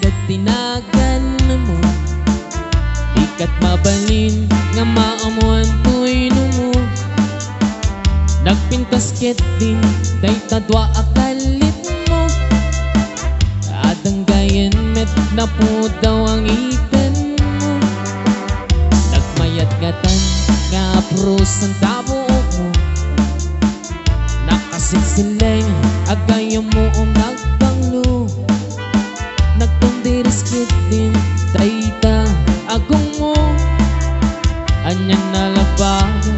kat tinagan mo, ikat mabalin nga maamuan ko'y numo. Nagpintas ket din day tadwa akalit mo, adang gayen met na po daw ang ikan mo. Nagmayat gatan nga apros ang tabo mo, nakasilsileng agayo mo o nagpanglo. Nagtundiris ket din dayta agong mo, anyang nalabago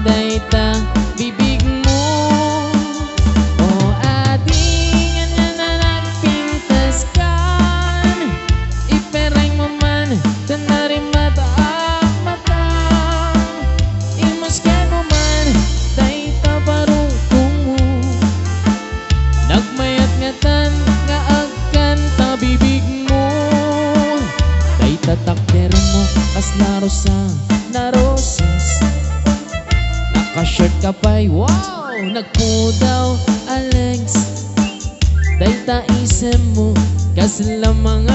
dayta bibig mo. O ading anya na nagpintas kan, ipereng mo man tanari mataak matang. Imos ka mo man dayta barungkong mo, nagmayat ngatan nga agkan ta bibig mo. Dayta takder mo kas narosa na roses, naka-shirt ka pa'y wow, nagpudaw Alex. Dayta isem mo kas lamang